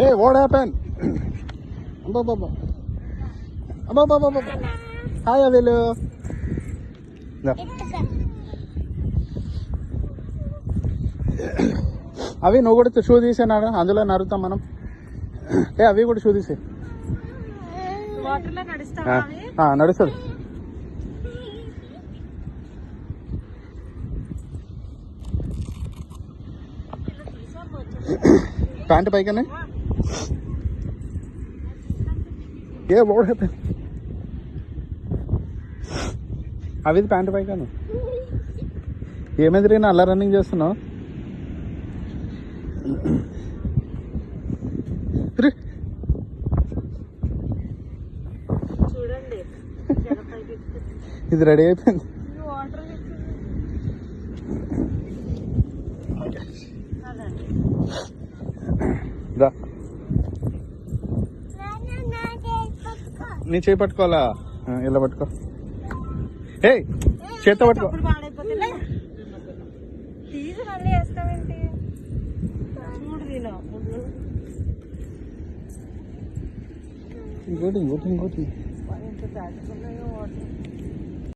Hey, what happened? Abba. Hi, Avilu. అవి నువ్వు కూడా షూ తీసేనాడు, అందులో నరుతాం మనం. అవి కూడా షూ తీసే. నడుస్తుంది. ప్యాంట్ పైకనే వాట్ హ్యాపెన్? అవి ప్యాంట్ పైకను ఏమైంది? అలా రన్నింగ్ చేస్తున్నావు? చూడండి ఇది రెడీ అయిపోయింది. నీ చేయి పట్టుకోవాలా? ఇలా పట్టుకో. ఏ చేత్తో పట్టుకో. తీసి మళ్ళీ వేస్తావేంటి? చూడు దీని ఇంకోటి ఎంత దాచుకున్నాయో వాటర్.